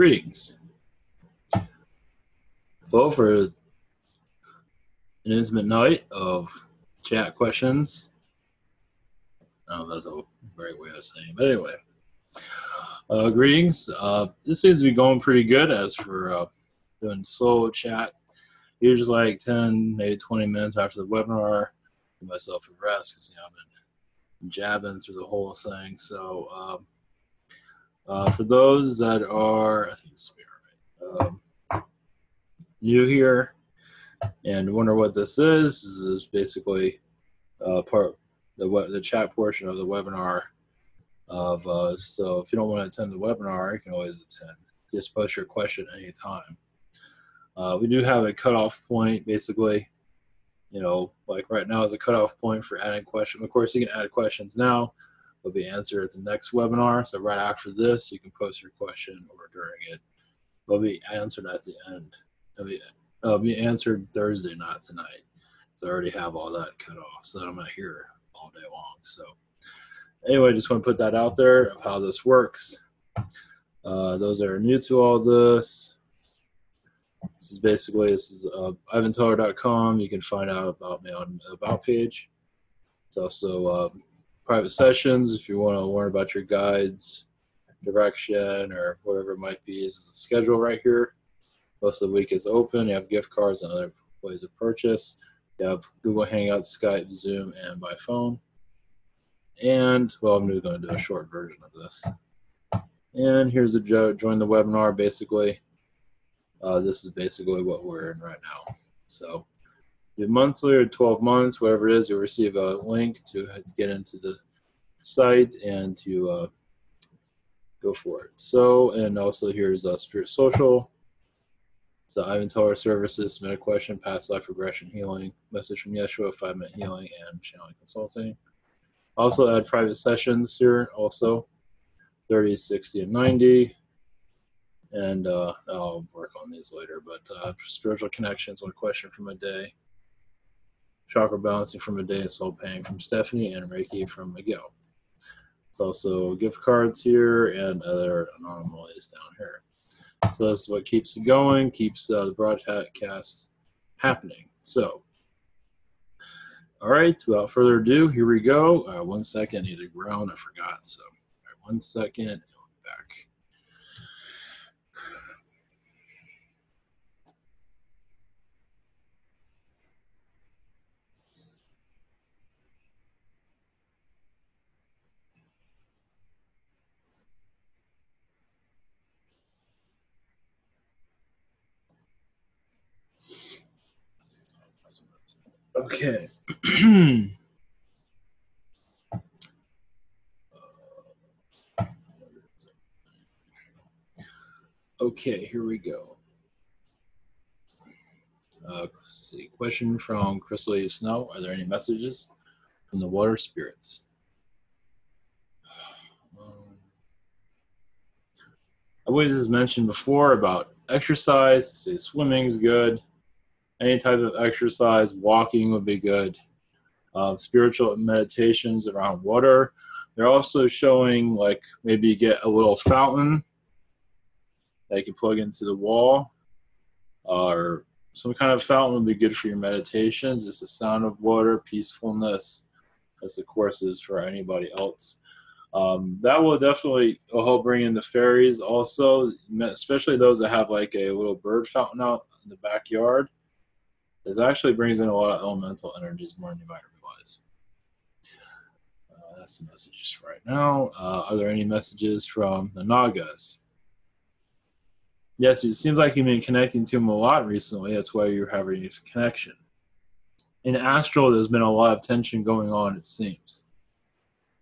Greetings. Well, for an intimate night of chat questions. Oh, that's a great way of saying it. But anyway, greetings. This seems to be going pretty good as for doing solo chat. Usually like 10, maybe 20 minutes after the webinar. Give myself a rest because I've been jabbing through the whole thing. So for those that are, I think this will be all right, new here and wonder what this is basically part the chat portion of the webinar. So if you don't want to attend the webinar, you can always attend. Just post your question anytime. We do have a cutoff point, basically. You know, like right now is a cutoff point for adding questions. Of course, you can add questions now. They'll be answered at the next webinar. So right after this, you can post your question or during it. They'll be answered at the end. They'll be answered Thursday, not tonight. So I already have all that cut off, so I'm not here all day long. So anyway, just want to put that out there of how this works. Those that are new to all this, this is ivanteller.com. You can find out about me on the About page. It's also private sessions if you want to learn about your guides, direction, or whatever it might be. Is the schedule right here. Most of the week is open. You have gift cards and other ways of purchase. You have Google Hangouts, Skype, Zoom, and by phone. And, well, I'm going to do a short version of this. And here's the join the webinar, basically. This is basically what we're in right now. So, you have monthly or 12 months, whatever it is, you'll receive a link to get into the site and to go for it. So, and also here's Spirit Social. So Ivan Teller Services, submit a question, past life regression healing, message from Yeshua, 5-minute healing, and channeling consulting. Also add private sessions here also, 30, 60, and 90. And I'll work on these later, but spiritual connections, one question from a day, chakra balancing from a day, and soul pain from Stephanie, and Reiki from Miguel. There's also gift cards here and other anomalies down here. So this is what keeps it going, keeps the broadcast happening. So, all right, without further ado, here we go. 1 second, I need to ground, I forgot. So, all right, 1 second, and we'll be back. Okay. Okay, here we go. Let's see, question from Crystal Snow. Are there any messages from the water spirits? I believe this is mentioned before about exercise. Say swimming is good. Any type of exercise, walking would be good. Spiritual meditations around water. They're also showing like maybe get a little fountain that you can plug into the wall, or some kind of fountain would be good for your meditations. Just the sound of water, peacefulness, as the course is for anybody else. That will definitely help bring in the fairies also, especially those that have like a little bird fountain out in the backyard. This actually brings in a lot of elemental energies more than you might realize. That's the messages for right now. Are there any messages from the Nagas? Yes, it seems like you've been connecting to them a lot recently. That's why you're having this connection. In astral, there's been a lot of tension going on, it seems.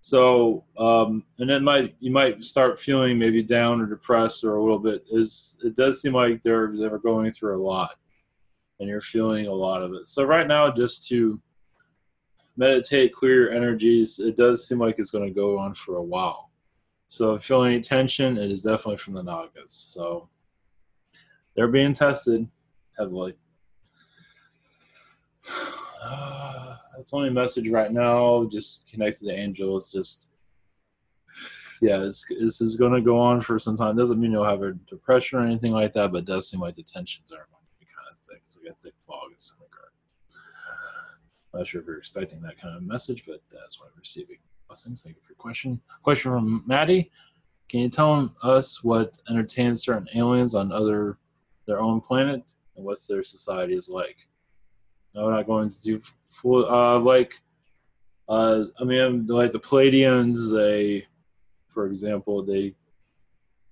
So, and then you might start feeling maybe down or depressed or a little bit. It does seem like they're going through a lot, and you're feeling a lot of it. So right now, just to meditate, clear your energies, it does seem like it's going to go on for a while. So if you feel any tension, it is definitely from the Nagas. So they're being tested heavily. That's only a message right now. Just connect to the angels. Just Yeah, this is going to go on for some time. Doesn't mean you'll have a depression or anything like that, but it does seem like the tensions are going to be kind of thick. It's like a thick fog in some regard. Not sure if you're expecting that kind of message, but that's what I'm receiving. Blessings. Thank you for your question. Question from Maddie. Can you tell us what entertains certain aliens on their own planet and what's their society is like? No, we're not going to do full I mean, like the Palladians. They, for example, they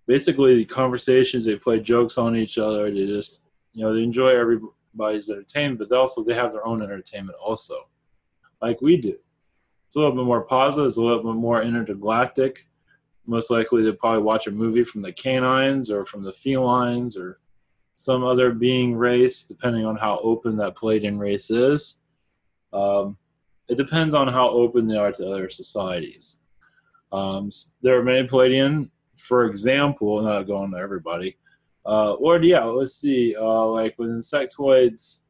basically conversations. They play jokes on each other. They just they enjoy everybody's entertainment, but they have their own entertainment also, like we do. It's a little bit more positive. It's a little bit more intergalactic. Most likely, they'll probably watch a movie from the canines or from the felines or some other being race, depending on how open that Palladian race is. It depends on how open they are to other societies. There are many Palladian, for example, not going to everybody, let's see, like with insectoids,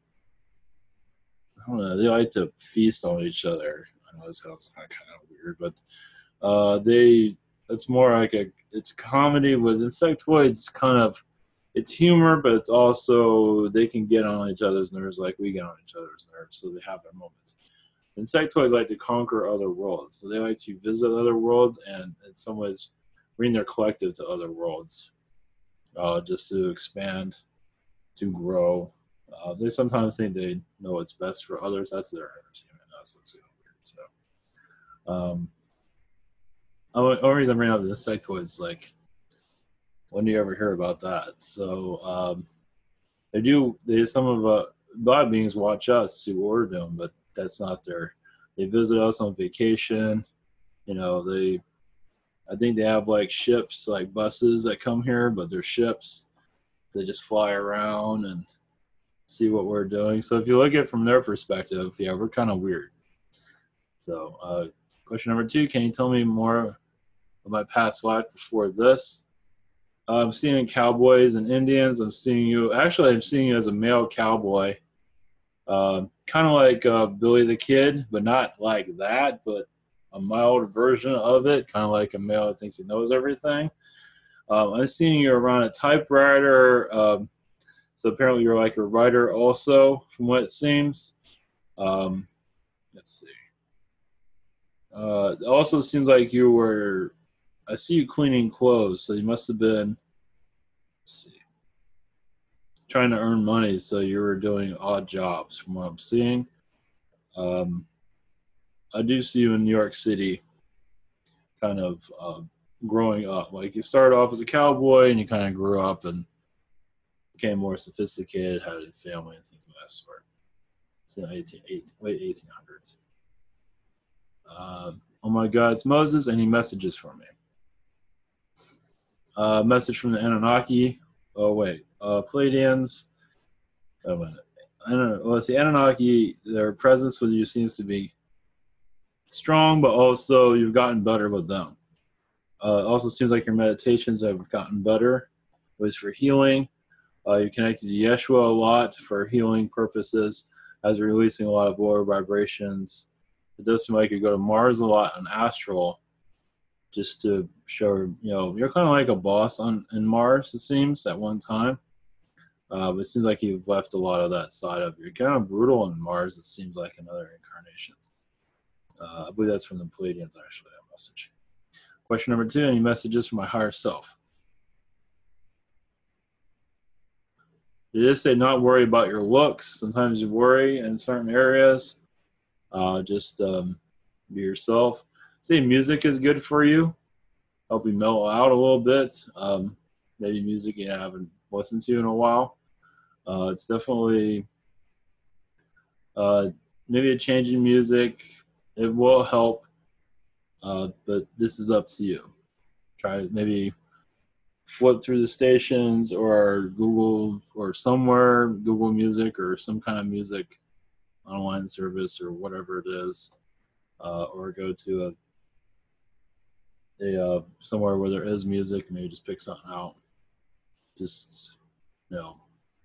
I don't know, they like to feast on each other. I know this sounds kind of weird, but it's more like it's comedy. With insectoids, kind of, it's humor, but it's also they can get on each other's nerves like we get on each other's nerves, so they have their moments. Insectoids like to conquer other worlds, so they like to visit other worlds and in some ways bring their collective to other worlds, just to expand, to grow. They sometimes think they know what's best for others. That's their entertainment. That's weird. So, only reason I'm bringing up the insectoids is like, when do you ever hear about that? So some of a lot of beings watch us see what we're doing, but that's not they visit us on vacation. I think they have like ships, like buses that come here, but they're ships. They just fly around and see what we're doing. So if you look at it from their perspective, yeah, we're kind of weird. So question number 2, can you tell me more of my past life before this? I'm seeing cowboys and Indians. I'm seeing you as a male cowboy. Kind of like Billy the Kid, but not like that, but a mild version of it, kind of like a male that thinks he knows everything. I'm seeing you around a typewriter. So apparently you're like a writer also, from what it seems. Let's see. It also seems like I see you cleaning clothes, so you must have been, let's see, trying to earn money, so you were doing odd jobs from what I'm seeing. I do see you in New York City, kind of growing up. Like you started off as a cowboy and you kind of grew up and became more sophisticated, had a family and things of that sort. It's in late 1800s. Oh my God, it's Moses. Any messages for me? Message from the Anunnaki. Oh wait, Pleiadians. Oh, wait. I don't know. Well, it's the Anunnaki. Their presence with you seems to be strong, but also you've gotten better with them. It also seems like your meditations have gotten better. It was for healing. You connected to Yeshua a lot for healing purposes, as releasing a lot of lower vibrations. It does seem like you go to Mars a lot and astral, just to show, you're kind of like a boss in Mars, it seems, at one time. But it seems like you've left a lot of that side of you. You're kind of brutal in Mars, it seems like, in other incarnations. I believe that's from the Pleiadians, actually, that message. Question number 2, any messages from my higher self? You just say not worry about your looks. Sometimes you worry in certain areas. Just be yourself. Say music is good for you. Help you mellow out a little bit. Maybe music you haven't listened to in a while. It's definitely maybe a change in music. It will help, but this is up to you. Try maybe flip through the stations or Google or somewhere, Google Music or some kind of music online service or whatever it is, or go to a somewhere where there is music, maybe just pick something out. Just,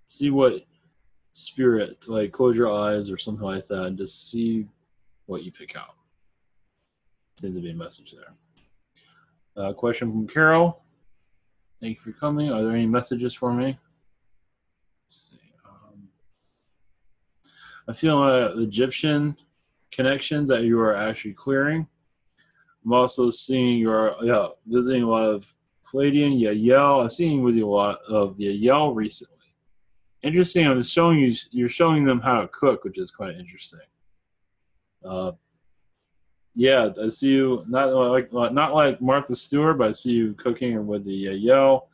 see what spirit, like close your eyes or something like that and just see what you pick out. Seems to be a message there. Question from Carol. Thank you for coming. Are there any messages for me? Let's see. I feel Egyptian connections that you are actually clearing. I'm also seeing you're visiting a lot of Palladian, Yael. I'm seeing with you a lot of Yael recently. Interesting. I'm showing you're showing them how to cook, which is quite interesting. Yeah, I see you not like Martha Stewart, but I see you cooking with the Yael.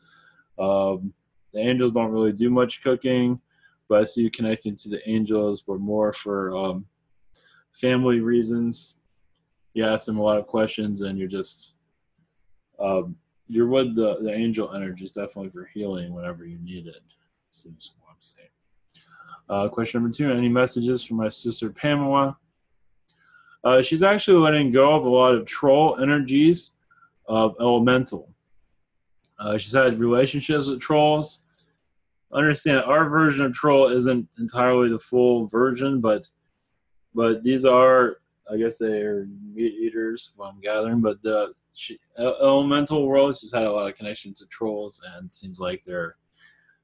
The angels don't really do much cooking, but I see you connecting to the angels, but more for family reasons. You ask them a lot of questions, and you're with the angel energies definitely for healing whenever you need it. Seems what I'm saying. Question number 2: any messages from my sister Pamela? She's actually letting go of a lot of troll energies of elemental. She's had relationships with trolls. Understand our version of troll isn't entirely the full version, but these are, I guess they are meat eaters, what I'm gathering. But the elemental world, she's had a lot of connections to trolls, and it seems like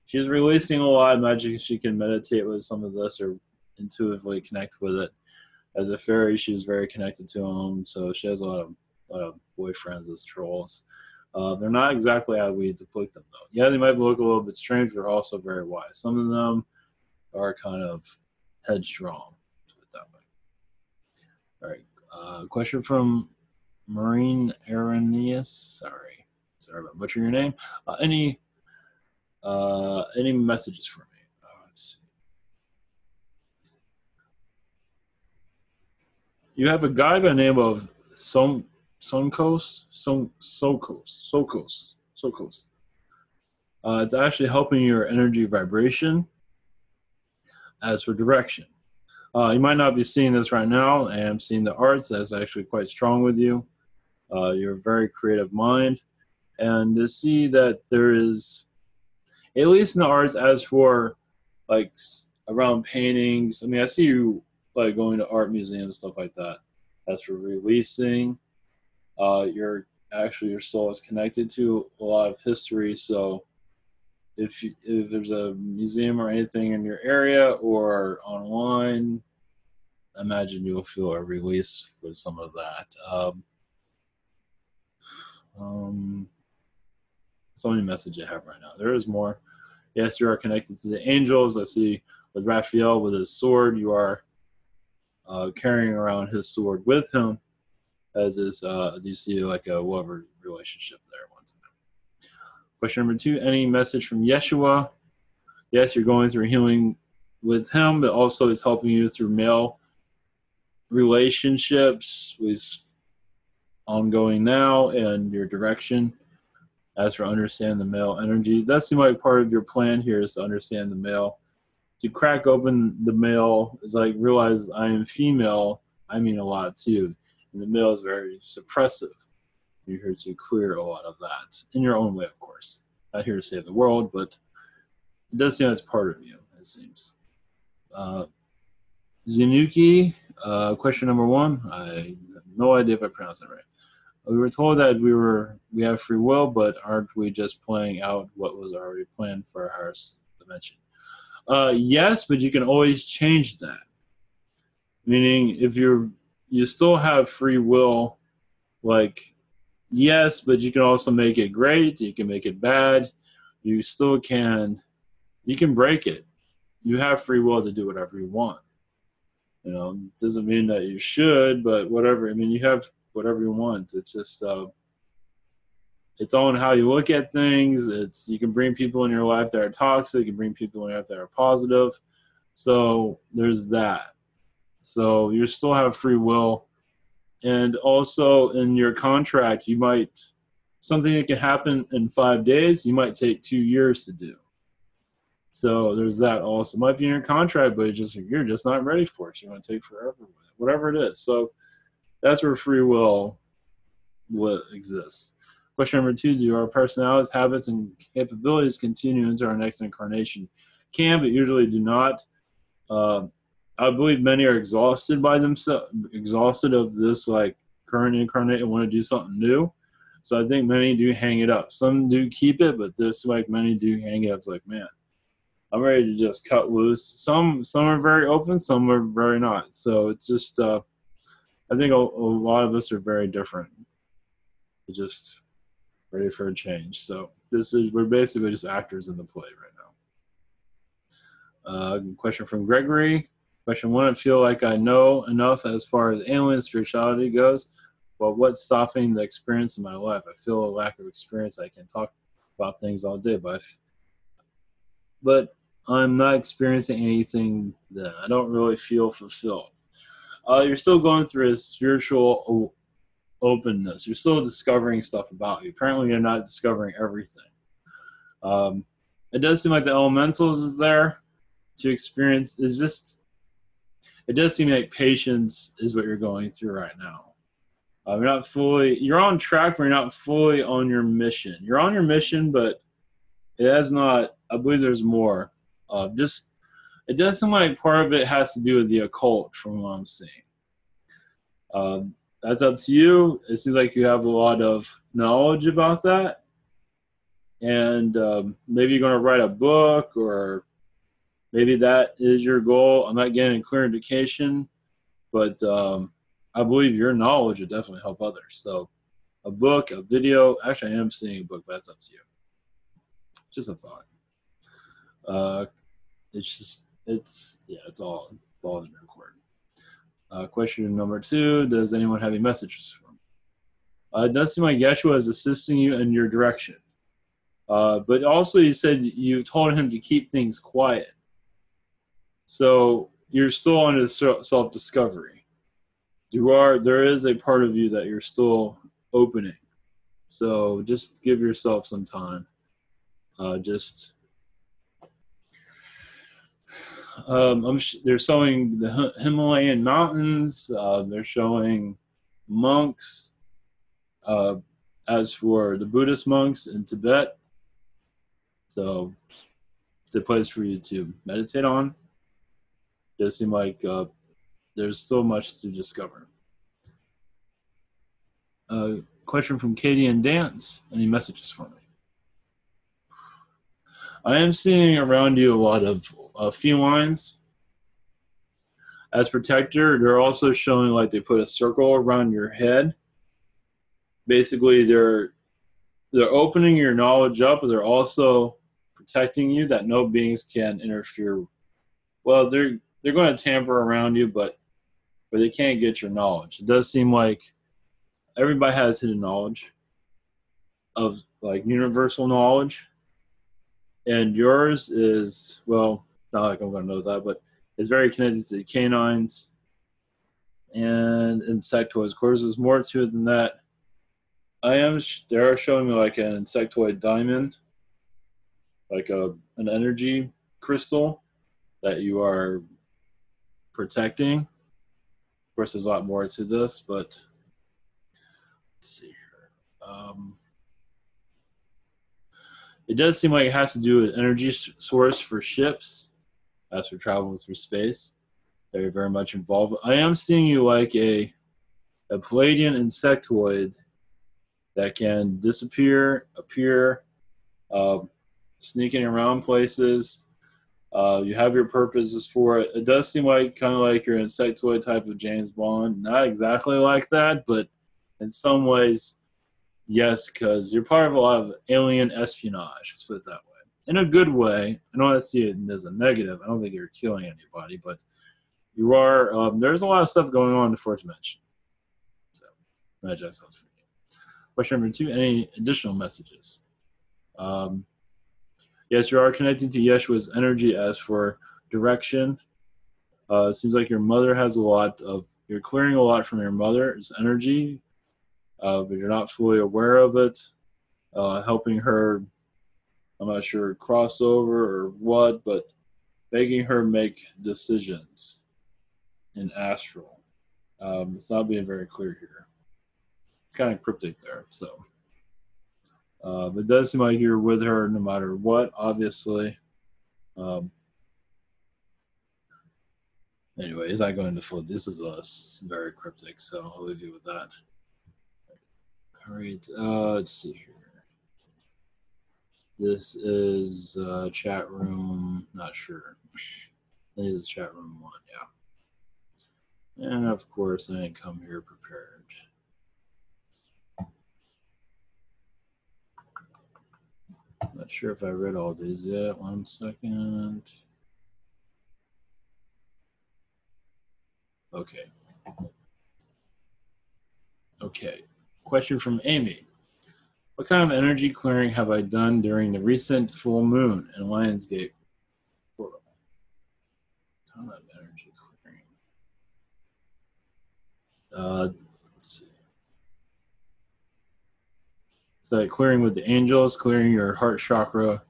she's releasing a lot of magic. She can meditate with some of this or intuitively connect with it. As a fairy, she's very connected to them, so she has a lot of boyfriends as trolls. They're not exactly how we depict them, though. Yeah, they might look a little bit strange, but they're also very wise. Some of them are kind of headstrong, to put it that way. All right. Question from Marine Aranius. Sorry about butchering your name. Any messages for me? Let's see. You have a guy by the name of Sokos. It's actually helping your energy vibration. As for direction, you might not be seeing this right now. I am seeing the arts that's actually quite strong with you. You're a very creative mind, and to see that there is, at least in the arts, as for like around paintings. I mean, I see you like going to art museums and stuff like that. As for releasing, your soul is connected to a lot of history. So if there's a museum or anything in your area or online, I imagine you'll feel a release with some of that. It's the only message I have right now. There is more. Yes, you are connected to the angels. I see with Raphael with his sword, you are carrying around his sword with him, as is, do you see like a lover relationship there once again. Question number 2, any message from Yeshua? Yes, you're going through healing with him, but also it's helping you through male relationships with ongoing now and your direction. As for understand the male energy, that seems like part of your plan here is to understand the male. To crack open the male is like realize I am female. I mean a lot too. And the male is very suppressive. You're here to clear a lot of that in your own way, of course. Not here to save the world, but it does seem it's part of you, it seems. Zanuki, question number 1. I have no idea if I pronounced that right. We were told that we have free will, but aren't we just playing out what was already planned for our dimension? Yes, but you can always change that. Meaning, if you still have free will, like, yes, but you can also make it great. You can make it bad. You still can. You can break it. You have free will to do whatever you want. You know, doesn't mean that you should, but whatever. I mean, you have whatever you want. It's just it's all in how you look at things. You can bring people in your life that are toxic. You can bring people in your life that are positive. So there's that. So you still have free will. And also in your contract, something that can happen in 5 days, you might take 2 years to do. So there's that also. It might be in your contract, but you're just not ready for it. You want to take forever with it, whatever it is. So that's where free will exists. Question number 2, do our personalities, habits, and capabilities continue into our next incarnation? Can, but usually do not. I believe many are exhausted by themselves, exhausted of this like current incarnate and want to do something new. So I think many do hang it up. Some do keep it, but this like many do hang it up. It's like, man, I'm ready to just cut loose. Some are very open, some are very not. So it's just I think a lot of us are very different. We're just ready for a change. So we're basically just actors in the play right now. Question from Gregory. Question one: I feel like I know enough as far as alien spirituality goes, but what's stopping the experience in my life? I feel a lack of experience. I can talk about things all day, but I'm not experiencing anything then. I don't really feel fulfilled. You're still going through a spiritual openness. You're still discovering stuff about you. Apparently, you're not discovering everything. It does seem like the elementals is there to experience. It does seem like patience is what you're going through right now. You're on track, but you're not fully on your mission. You're on your mission, but it has not, I believe there's more. It does seem like part of it has to do with the occult from what I'm seeing. That's up to you. It seems like you have a lot of knowledge about that. And maybe you're going to write a book, or maybe that is your goal. I'm not getting a clear indication, but I believe your knowledge would definitely help others. So a book, a video. Actually, I am seeing a book, but that's up to you. Just a thought. It's all in the record. Question number 2: does anyone have any messages for me? It does seem like Yeshua is assisting you in your direction. But also you said you told him to keep things quiet. So you're still on a self-discovery. There is a part of you that you're still opening. So just give yourself some time. They're showing the Himalayan mountains. They're showing monks. As for the Buddhist monks in Tibet, so it's a place for you to meditate on. It does seem like there's still much to discover. Question from Katie and Dance. Any messages for me? I am seeing around you a lot of felines. As protector, they're also showing like they put a circle around your head. Basically, they're opening your knowledge up, but they're also protecting you that no beings can interfere. Well, they're going to tamper around you, but they can't get your knowledge. It does seem like everybody has hidden knowledge of like universal knowledge, and yours is, well, not like I'm going to know that, but it's very connected to the canines and insectoids. Of course, there's more to it than that. They're showing me like an insectoid diamond, like an energy crystal that you are protecting. Of course, there's a lot more to this, but let's see here. It does seem like it has to do with energy source for ships, as for traveling through space. They're very much involved. I am seeing you like a Palladian insectoid that can disappear, appear, sneaking around places. You have your purposes for it. It does seem like kind of like your insectoid type of James Bond. Not exactly like that, but in some ways, yes, because you're part of a lot of alien espionage. Let's put it that way. In a good way. I don't want to see it as a negative. I don't think you're killing anybody, but you are. There's a lot of stuff going on in the fourth dimension. So, imagine that sounds for you. Question number 2: any additional messages? Yes, you are connecting to Yeshua's energy. As for direction, it seems like your mother has you're clearing a lot from your mother's energy, but you're not fully aware of it. Helping her, I'm not sure, cross over or what, but making her make decisions in astral. It's not being very clear here. It's kind of cryptic there, so. It does seem like you're with her no matter what, obviously. Anyway, it's not going to float. This is very cryptic, so I'll leave you with that. All right, let's see here. This is chat room, not sure. This is chat room 1, yeah. And of course, I didn't come here prepared. Not sure if I read all these yet. 1 second. Okay. Okay. Question from Amy. What kind of energy clearing have I done during the recent full moon in Lionsgate portal? What kind of energy clearing? Let's see. So clearing with the angels, clearing your heart chakra,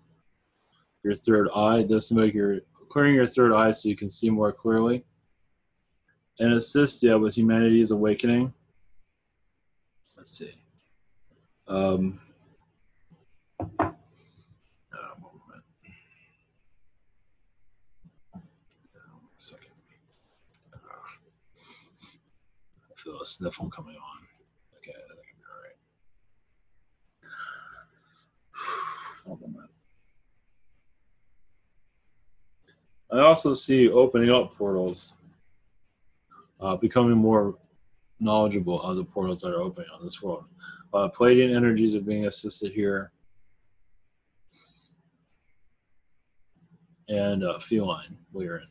your third eye. This make your clearing your third eye so you can see more clearly. And assist with humanity's awakening. Let's see. One second. I feel a sniffle coming on. Okay, I think I'll be all right. I also see opening up portals, becoming more knowledgeable of the portals that are opening on this world. Palladian energies are being assisted here. And feline, Lyran.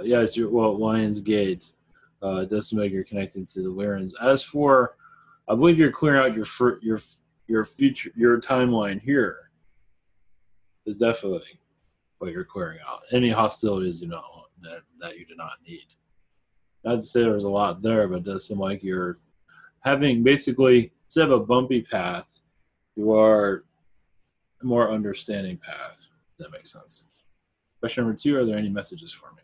Yes, Lion's Gate. Does make you're connecting to the Lyrans. As for, I believe you're clearing out your future, your timeline here is definitely what you're clearing out. Any hostilities that you do not need. Not to say there's a lot there, but it does seem like you're having basically, instead of a bumpy path, you are a more understanding path. If that makes sense. Question number 2, are there any messages for me?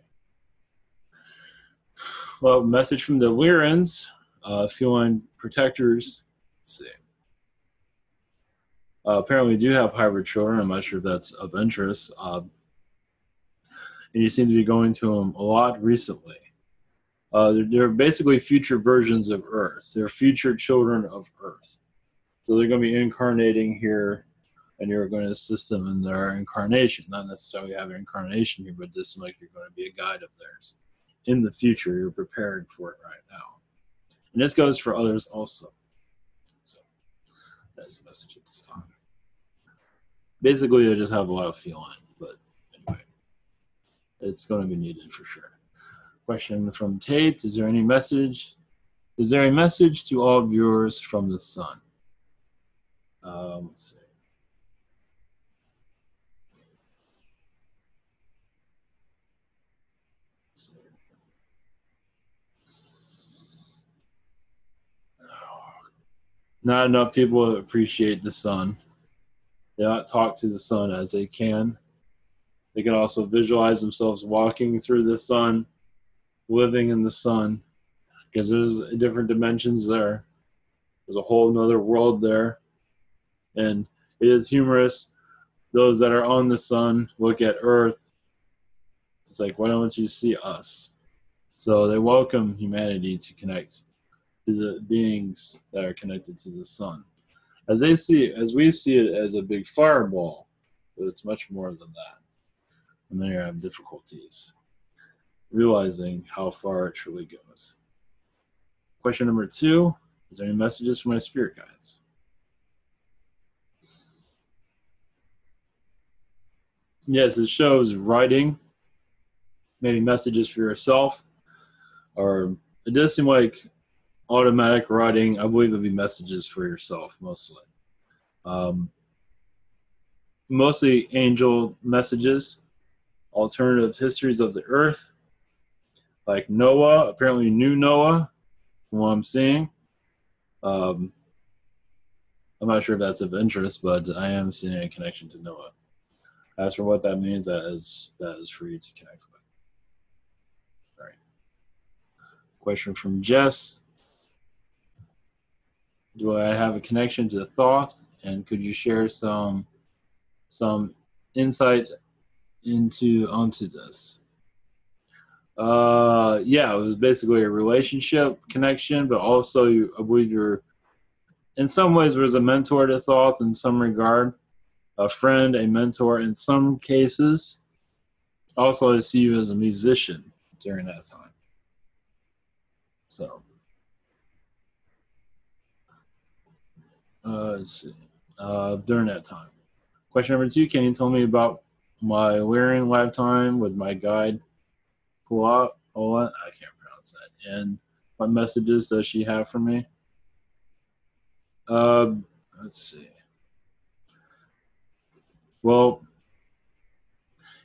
Well, message from the Lyrans, feline protectors. Let's see. Apparently you do have hybrid children. I'm not sure if that's of interest. And you seem to be going to them a lot recently. They're basically future versions of Earth. They're future children of Earth. So they're going to be incarnating here, and you're going to assist them in their incarnation. Not necessarily have an incarnation here, but this like you're going to be a guide of theirs. In the future, you're prepared for it right now. And this goes for others also. So that's the message at this time. Basically, they just have a lot of feline, but anyway, it's going to be needed for sure. Question from Tate, is there any message? Is there a message to all viewers from the sun? Let's see. Not enough people appreciate the sun. They don't talk to the sun as they can. They can also visualize themselves walking through the sun, living in the sun, because there's different dimensions there. There's a whole nother world there. And it is humorous. Those that are on the sun look at Earth. It's like, why don't you see us? So they welcome humanity to connect to the beings that are connected to the sun. As we see it as a big fireball, but it's much more than that. And they have difficulties realizing how far it truly goes. Question number 2, is there any messages from my spirit guides? Yes, it shows writing, maybe messages for yourself, or it does seem like automatic writing. I believe it'd be messages for yourself mostly. Mostly angel messages, alternative histories of the earth, like Noah, apparently new Noah, from what I'm seeing. I'm not sure if that's of interest, but I am seeing a connection to Noah. As for what that means, that is for you to connect with. All right. Question from Jess. Do I have a connection to Thoth? And could you share some insight onto this? Yeah, it was basically a relationship connection, but also I believe you're in some ways was a mentor to thoughts in some regard, a friend, a mentor in some cases. Also, I see you as a musician during that time. So, let's see. During that time. Question number 2, can you tell me about my wearing lifetime with my guide, Paula? I can't pronounce that. And what messages does she have for me? Uh, let's see. Well,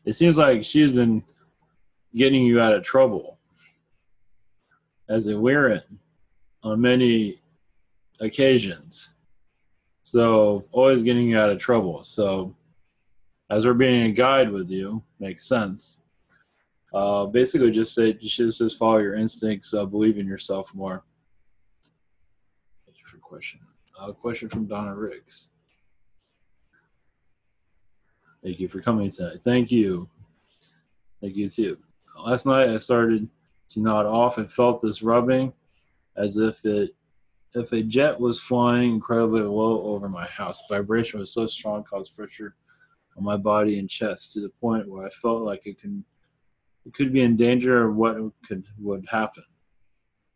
it seems like she's been getting you out of trouble as a Wiran on many occasions. So always getting you out of trouble. So as we're being a guide with you, makes sense. Basically, just say you should just follow your instincts. Believe in yourself more. Thank you for the question. Question from Donna Riggs. Thank you for coming tonight. Thank you. Thank you too. Last night I started to nod off and felt this rubbing as if a jet was flying incredibly low over my house. The vibration was so strong, caused pressure on my body and chest to the point where I felt like it could be in danger of what would happen.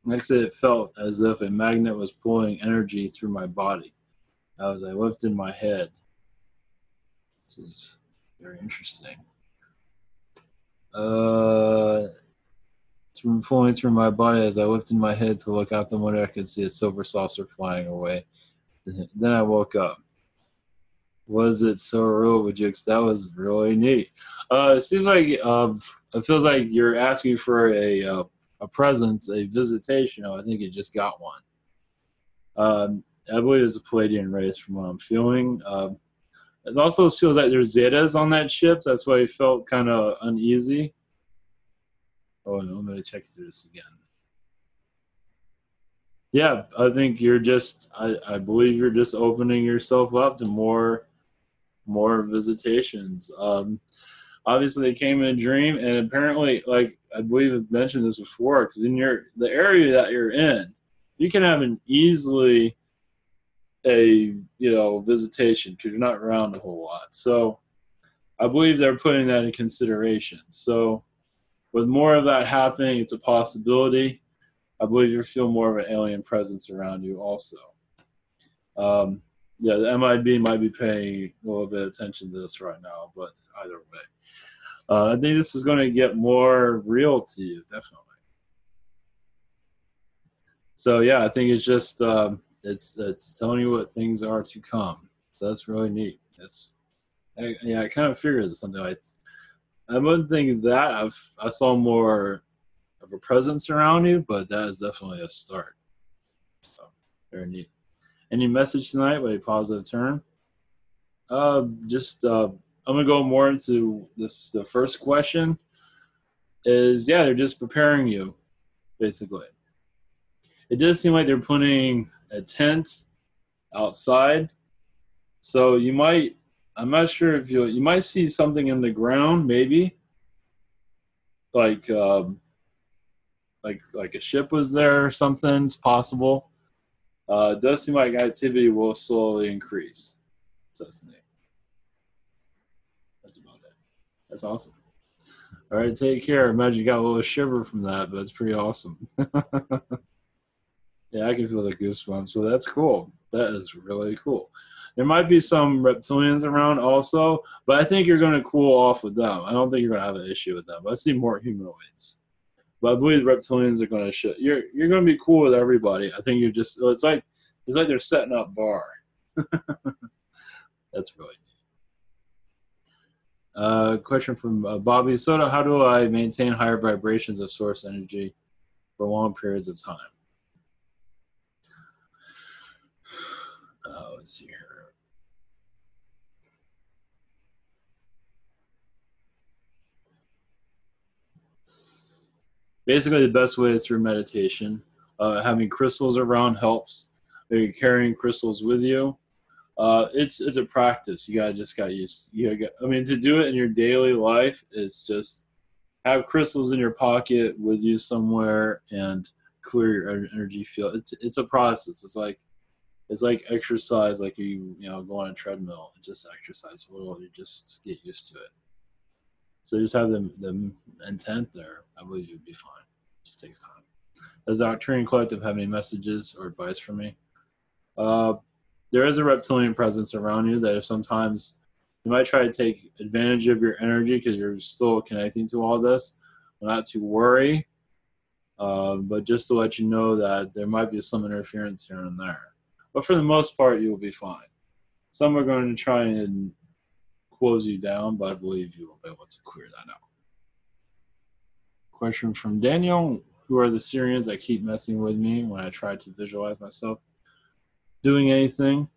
Next, it felt as if a magnet was pulling energy through my body as I lifted my head. This is very interesting. Flowing through my body as I lifted my head to look out the window, I could see a silver saucer flying away. Then I woke up. Was it so real? That was really neat. It seems like it feels like you're asking for a presence, a visitation. I think you just got one. I believe it's a Palladian race from what I'm feeling. It also feels like there's Zetas on that ship. That's why I felt kind of uneasy. Oh, no, let me check through this again. Yeah, I think I believe you're just opening yourself up to more visitations. Obviously, they came in a dream, and apparently, like I believe I've mentioned this before, because in the area that you're in, you can have an easily a visitation because you're not around a whole lot. So I believe they're putting that in consideration. So with more of that happening, it's a possibility. I believe you feel more of an alien presence around you also. Yeah, the MIB might be paying a little bit of attention to this right now, but either way. I think this is going to get more real to you, definitely. So yeah, I think it's just it's telling you what things are to come. So that's really neat. I kind of figured it's something I wouldn't think that I saw more of a presence around you, but that is definitely a start. So very neat. Any message tonight with a positive turn? I'm gonna go more into this. The first question is, yeah, they're just preparing you, basically. It does seem like they're putting a tent outside, so you might. I'm not sure if you might see something in the ground, maybe like like a ship was there or something. It's possible. It does seem like activity will slowly increase. So that's neat. That's about it. That's awesome. All right, take care. I imagine you got a little shiver from that, but it's pretty awesome. Yeah, I can feel the goosebumps. So that's cool. That is really cool. There might be some reptilians around also, but I think you're going to cool off with them. I don't think you're going to have an issue with them. I see more humanoids, but I believe the reptilians are going to shit. You're going to be cool with everybody. I think you're just. It's like they're setting up bar. That's really neat. Question from Bobby Soto: how do I maintain higher vibrations of source energy for long periods of time? Let's see here. Basically, the best way is through meditation. Having crystals around helps. Maybe carrying crystals with you. It's a practice. You just got used. I mean, to do it in your daily life is just have crystals in your pocket with you somewhere and clear your energy field. It's a process. It's like exercise, like you know go on a treadmill and just exercise a little. You just get used to it. So just have the intent there. I believe you'd be fine. It just takes time. Does the Arcturian Collective have any messages or advice for me? There is a reptilian presence around you that sometimes you might try to take advantage of your energy because you're still connecting to all this. Not to worry, but just to let you know that there might be some interference here and there. But for the most part, you will be fine. Some are going to try and close you down, but I believe you will be able to clear that out. Question from Daniel. Who are the Syrians that keep messing with me when I try to visualize myself doing anything?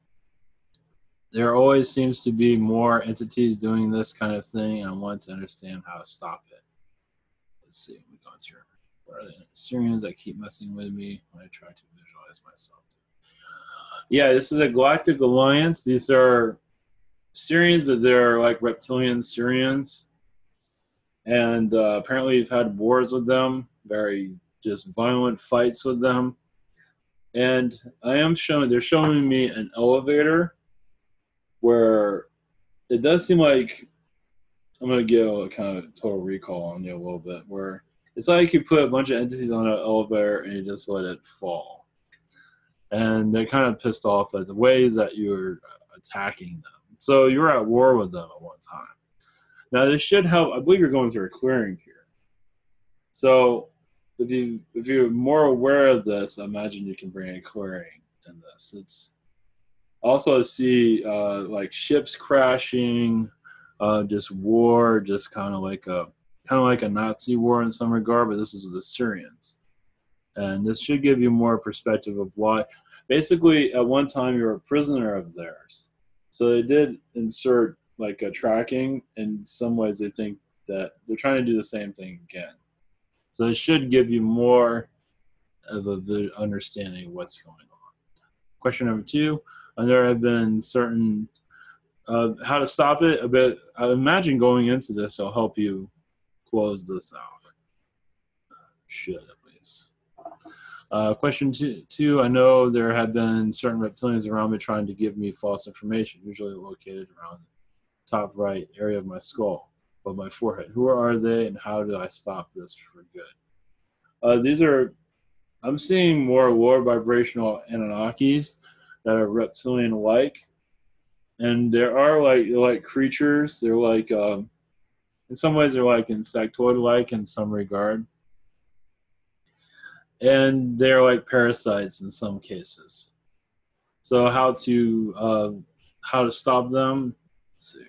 There always seems to be more entities doing this kind of thing, and I want to understand how to stop it. Let's see. We go through. What are the Syrians that keep messing with me when I try to visualize myself? Yeah, this is a galactic alliance. These are Syrians, but they're like reptilian Syrians. And apparently you've had wars with them, very just violent fights with them. And they're showing me an elevator where it does seem like, I'm going to give a kind of total recall on you a little bit, where it's like you put a bunch of entities on an elevator and you just let it fall. And they're kind of pissed off at the ways that you're attacking them. So you were at war with them at one time. Now this should help. I believe you're going through a clearing here. So if you're more aware of this, I imagine you can bring a clearing in this. It's also I see like ships crashing, just war, just kind of like a Nazi war in some regard, but this is with the Syrians. And this should give you more perspective of why. Basically, at one time, you were a prisoner of theirs. So they did insert like a tracking. In some ways, they think that they're trying to do the same thing again. So it should give you more of a understanding of what's going on. Question number 2. There have been certain how to stop it a bit. I imagine going into this will help you close this out. Should at least. Question two, I know there have been certain reptilians around me trying to give me false information, usually located around the top right area of my skull, above my forehead. Who are they and how do I stop this for good? These are, I'm seeing more lower vibrational Anunnakis that are reptilian-like. And there are like creatures, they're like, in some ways they're like insectoid-like in some regard. And they're like parasites in some cases. So how to stop them? Let's see.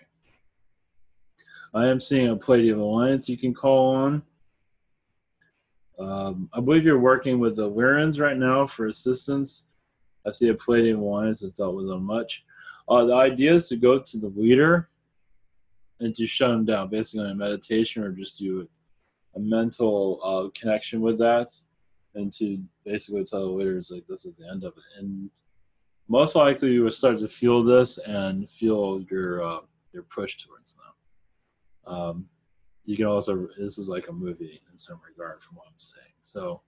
I am seeing a Palladium Alliance you can call on. I believe you're working with the Lyrans right now for assistance. I see a Palladium Alliance has dealt with them much. The idea is to go to the leader and to shut them down, basically in meditation, or just do a mental connection with that. And to basically tell the leaders like this is the end of it, and most likely you will start to feel this and feel your push towards them. You can also, this is like a movie in some regard from what I'm saying. So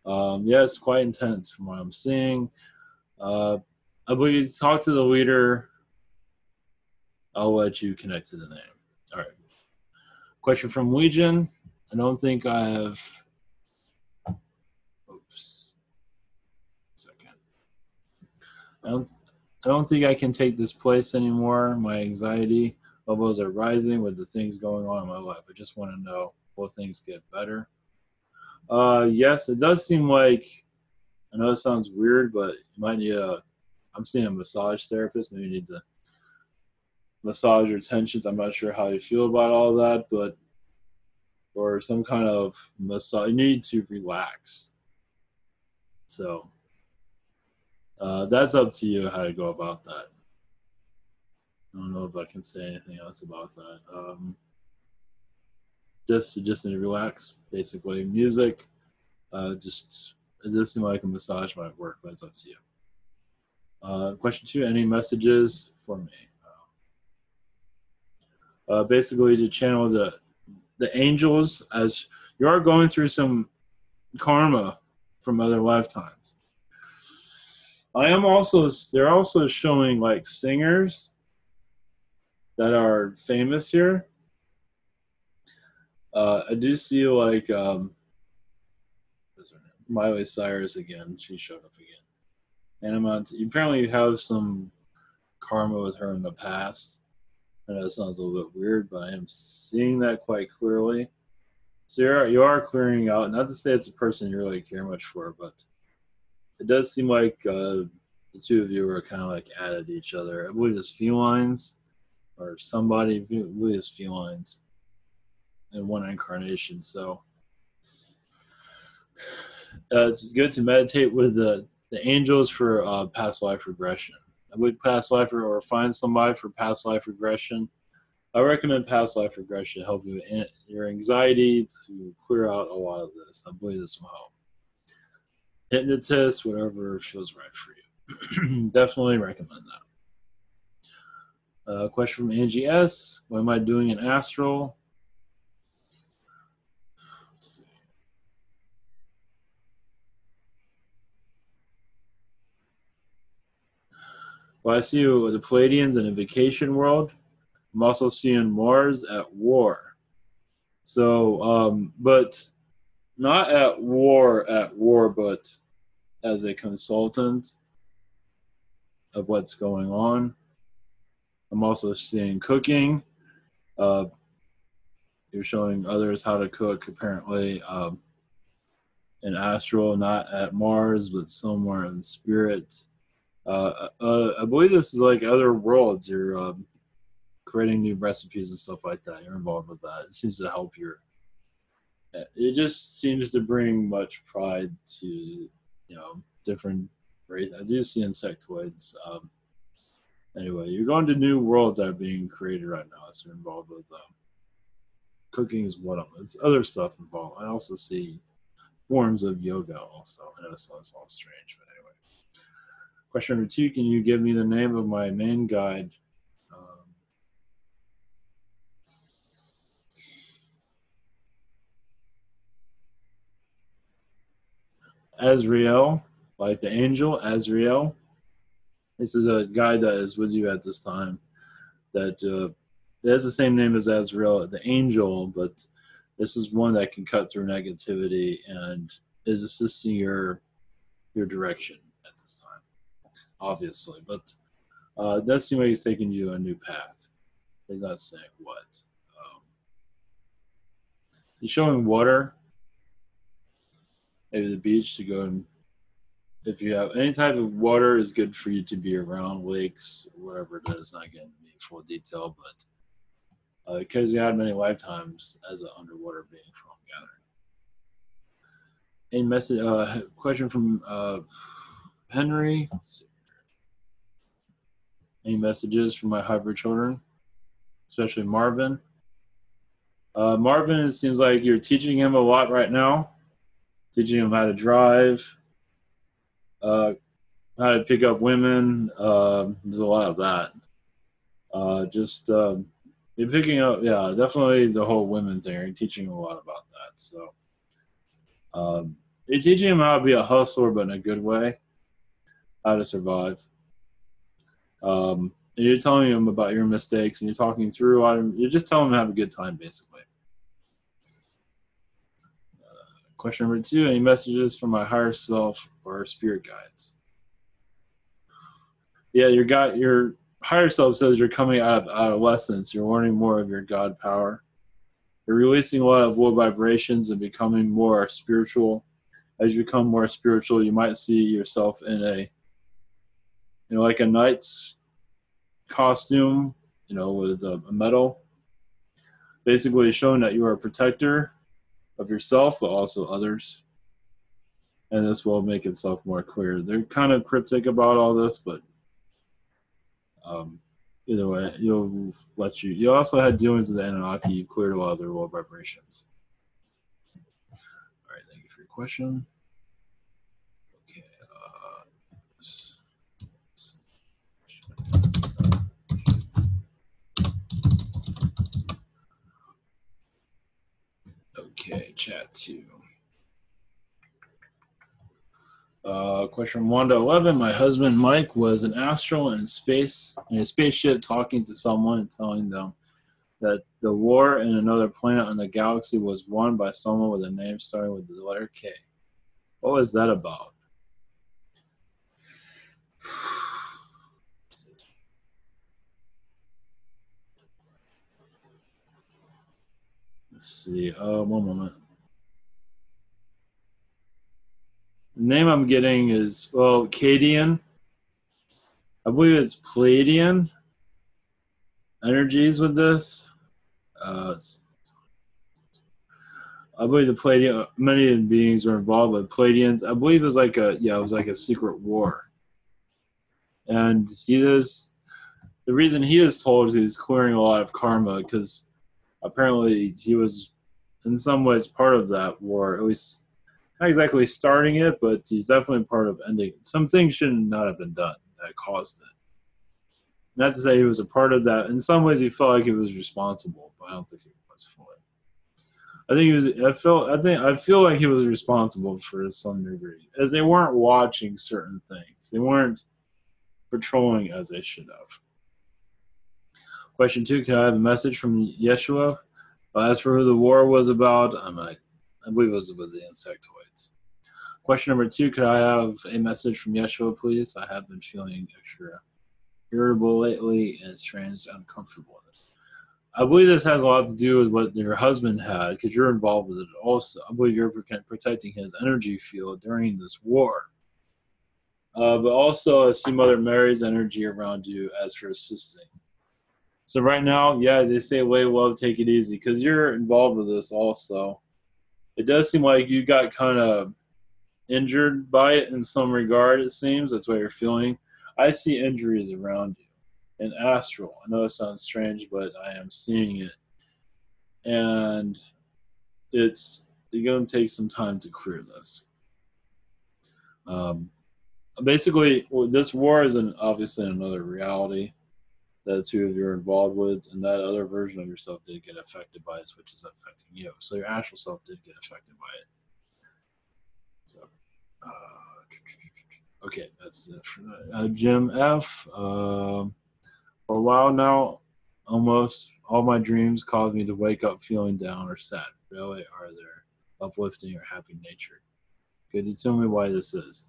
yeah, it's quite intense from what I'm seeing. I believe you talk to the leader. I'll let you connect to the name. All right. Question from Legion. I don't think I have. I don't think I can take this place anymore. My anxiety levels are rising with the things going on in my life. I just want to know, will things get better? Yes, it does seem like, I know it sounds weird, but you might need I'm seeing a massage therapist. Maybe you need to massage your tensions. I'm not sure how you feel about all that, but, or some kind of massage. You need to relax. So, that's up to you how to go about that. I don't know if I can say anything else about that. Just to relax, basically. Music, it just seems like a massage might work, but it's up to you. Question 2, any messages for me? Basically to channel the angels, as you are going through some karma from other lifetimes. They're also showing like singers that are famous here. I do see like Miley Cyrus again. She showed up again. And apparently you have some karma with her in the past. I know it sounds a little bit weird, but I am seeing that quite clearly. So you are clearing out. Not to say it's a person you really care much for, but it does seem like the two of you are kind of like at each other. I believe it's felines or somebody. I believe it's felines in one incarnation. So it's good to meditate with the angels for past life regression. I would past life or find somebody for past life regression. I recommend past life regression to help you with your anxiety to clear out a lot of this. I believe this will help. Hypnotist, whatever feels right for you. Definitely recommend that. Question from Angie S. What am I doing in astral? Let's see. Well, I see you with the Palladians in a vacation world. I'm also seeing Mars at war. So, but not at war, but as a consultant of what's going on. I'm also seeing cooking. You're showing others how to cook, apparently, in astral, not at Mars, but somewhere in spirit. I believe this is like other worlds. You're creating new recipes and stuff like that. You're involved with that. It seems to help it just seems to bring much pride to, different races. I do see insectoids. Anyway, you're going to new worlds that are being created right now. So you're involved with cooking is one of them. It's other stuff involved. I also see forms of yoga also. I know it sounds all strange, but anyway. Question number 2, can you give me the name of my main guide? Azrael, like the angel, Azrael. This is a guide that is with you at this time that has the same name as Azrael, the angel, but this is one that can cut through negativity and is assisting your direction at this time, obviously. But it does seem like he's taking you a new path. He's not saying what. He's showing water, maybe the beach to go and if you have any type of water is good for you to be around, lakes, whatever it is. Not getting into full detail, but because you had many lifetimes as an underwater being from gathering. A message, question from Henry. Let's see. Any messages from my hybrid children, especially Marvin? Marvin, it seems like you're teaching him a lot right now, teaching him how to drive, how to pick up women. There's a lot of that. You're picking up, yeah, definitely the whole women thing. You're teaching him a lot about that. So you're teaching him how to be a hustler, but in a good way, how to survive. And you're telling him about your mistakes, and you're talking through. You're just telling him to have a good time, basically. Question number 2: any messages from my higher self or spirit guides? Yeah, your higher self says you're coming out of adolescence. You're learning more of your God power. You're releasing a lot of low vibrations and becoming more spiritual. As you become more spiritual, you might see yourself in like a knight's costume, with a medal. Basically showing that you are a protector of yourself, but also others. And this will make itself more clear. They're kind of cryptic about all this, but either way, you also had dealings with the Anunnaki. You cleared a lot of their low vibrations. All right, thank you for your question. Okay. Okay, chat 2. Question from Wanda 11. My husband Mike was an astral in space in a spaceship talking to someone and telling them that the war in another planet in the galaxy was won by someone with a name starting with the letter K. What was that about? Let's see. One moment. The name I'm getting is, well, Cadian. I believe it's Pleiadian energies with this. I believe the Pleiadian, many beings are involved, but Pleiadians, I believe it was like it was like a secret war. And the reason he is told is he's clearing a lot of karma because apparently he was in some ways part of that war, at least not exactly starting it, but he's definitely part of ending it. Some things should not have been done that caused it. Not to say he was a part of that. In some ways, he felt like he was responsible, but I don't think he was fully. I think he was. I feel like he was responsible for some degree, as they weren't watching certain things. They weren't patrolling as they should have. Question 2: Can I have a message from Yeshua? As for who the war was about, I believe it was with the insectoids. Question number 2: Could I have a message from Yeshua, please? I have been feeling extra irritable lately and strange uncomfortableness. I believe this has a lot to do with what your husband had, because you're involved with it also. I believe you're protecting his energy field during this war. But also, I see Mother Mary's energy around you as for assisting. So right now, yeah, they say lay low, take it easy, because you're involved with this also. It does seem like you got kind of injured by it in some regard, it seems. That's what you're feeling. I see injuries around you in astral. I know it sounds strange, but I am seeing it. And you're going to take some time to clear this. Basically, this war is obviously another reality that the two of you are involved with, and that other version of yourself did get affected by it, which is affecting you. So your astral self did get affected by it. So, okay, that's it for that. Jim F. For a while now, almost all my dreams cause me to wake up feeling down or sad. Really, are they uplifting or happy nature? Could you tell me why this is?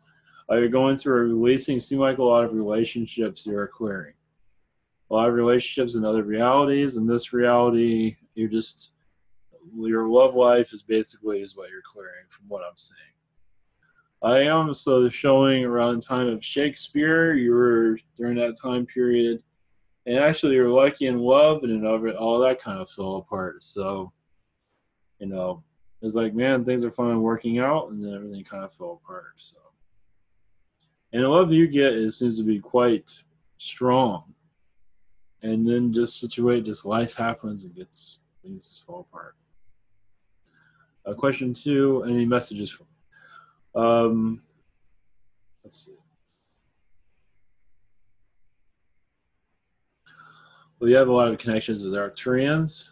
You're going through a releasing. Seem like a lot of relationships you are clearing. A lot of relationships in other realities. In this reality, your love life is basically what you're clearing from what I'm seeing. I am also showing around the time of Shakespeare. You were during that time period. And actually, you're lucky in love, and all that kind of fell apart. So, it's like, man, things are finally working out, and then everything kind of fell apart. So, and the love you get seems to be quite strong. And then just life happens and things just fall apart. Question 2: Any messages from? Let's see. Well, you have a lot of connections with Arcturians.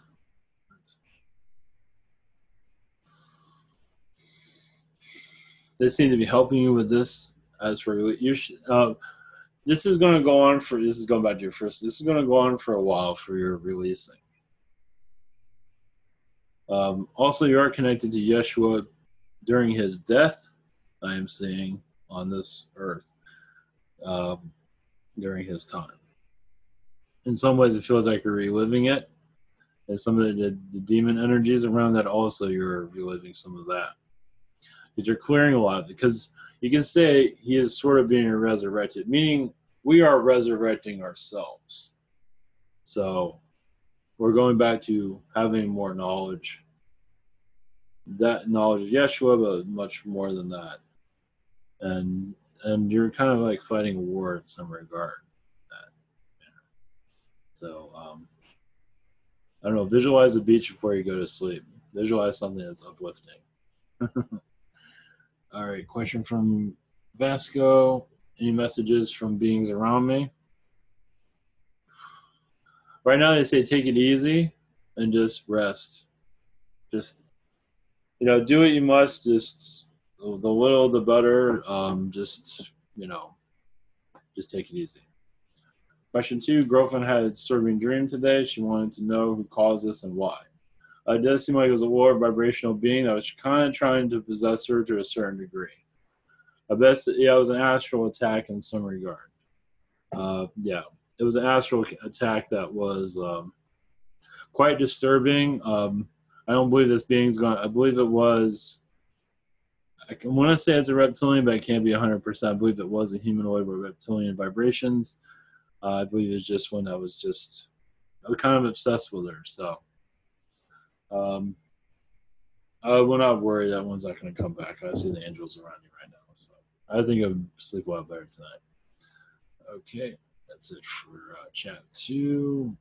They seem to be helping you with this. As for you, this is going to go on for. This is going back to your first. This is going to go on for a while for your releasing. Also, you are connected to Yeshua during his death. I am seeing on this earth during his time. In some ways, it feels like you're reliving it. And some of the demon energies around that also, you're reliving some of that. Because you're clearing a lot. Because you can say he is sort of being resurrected, meaning we are resurrecting ourselves. So we're going back to having more knowledge. That knowledge of Yeshua, but much more than that. And you're kind of like fighting a war in some regard. So, I don't know, visualize a beach before you go to sleep. Visualize something that's uplifting. All right, question from Vasco. Any messages from beings around me? Right now they say take it easy and just rest. Just do what you must. Just the little, the better. Just take it easy. Question 2, girlfriend had a disturbing dream today. She wanted to know who caused this and why. It does seem like it was a lower vibrational being that was kind of trying to possess her to a certain degree. I bet it was an astral attack in some regard. It was an astral attack that was quite disturbing. I don't believe this being's gone. I believe it was. I want to say it's a reptilian, but it can't be 100%. I believe it was a humanoid with reptilian vibrations. I believe it's just one that was just kind of obsessed with her. So we're not worried that one's not going to come back. I see the angels around you right now. So I think I'll sleep a lot better tonight. Okay, that's it for chat 2.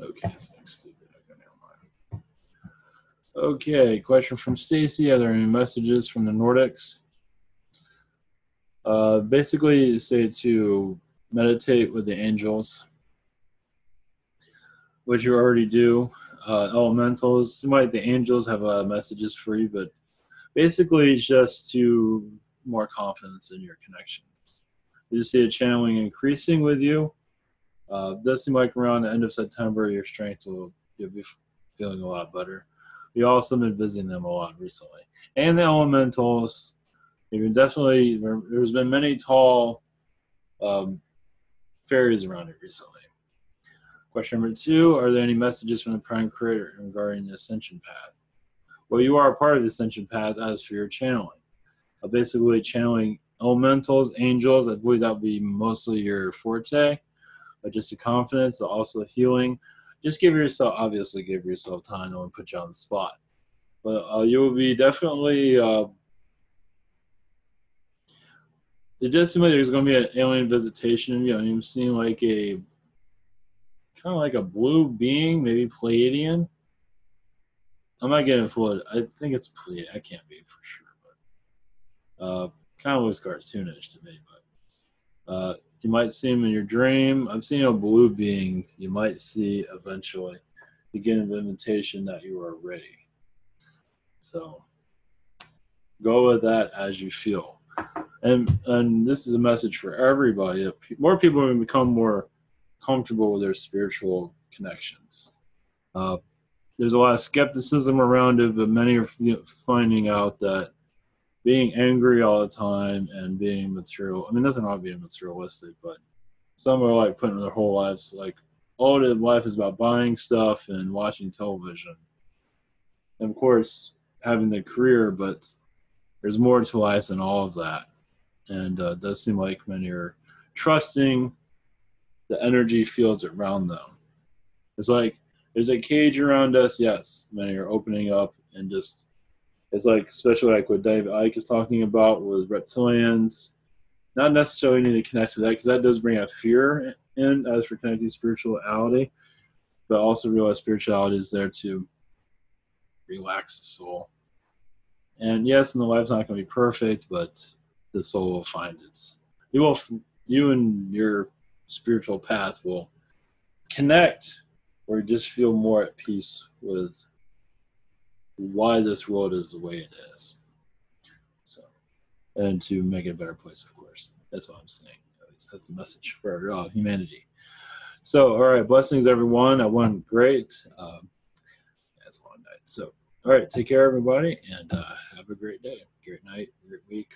Okay, so stupid. Okay, never mind. Okay, question from Stacy. Are there any messages from the Nordics? Basically, say to meditate with the angels, which you already do. Elementals, the angels have messages for you, but basically it's just to more confidence in your connection. You see a channeling increasing with you. It does seem like around the end of September, your strength you'll be feeling a lot better. You also been visiting them a lot recently. And the elementals, there's been many tall fairies around it recently. Question number 2, are there any messages from the Prime Creator regarding the Ascension Path? Well, you are a part of the Ascension Path as for your channeling. Basically channeling elementals, angels, I believe that would be mostly your forte. But just the confidence, also healing. Just give yourself time. I won't put you on the spot. But you will be definitely... it does seem like there's going to be an alien visitation. I'm seeing like kind of like a blue being, maybe Pleiadian. I'm not getting full. I think it's Pleiadian. I can't be for sure, but kind of looks cartoonish to me. But you might see him in your dream. I've seen a blue being. You might see eventually. You get an invitation that you are ready. So go with that as you feel. And this is a message for everybody. More people are going to become more comfortable with their spiritual connections. There's a lot of skepticism around it, but many are finding out that being angry all the time and being material, it doesn't have to be materialistic, but some are like putting their whole lives, like all their life is about buying stuff and watching television. And of course, having the career, but there's more to life than all of that. And it does seem like many are trusting the energy fields around them. It's like there's a cage around us, yes. Many are opening up and just, it's like, especially like what Dave Icke is talking about with reptilians. Not necessarily need to connect with that because that does bring a fear in as for connecting spirituality, but also realize spirituality is there to relax the soul. And yes, and the life's not going to be perfect, but the soul will find its. You and your spiritual path will connect, or just feel more at peace with why this world is the way it is. So, and to make it a better place, of course. That's what I'm saying. That's the message for humanity. So, all right, blessings, everyone. I went great. That's one night. So, all right, take care, everybody, and have a great day, great night, great week.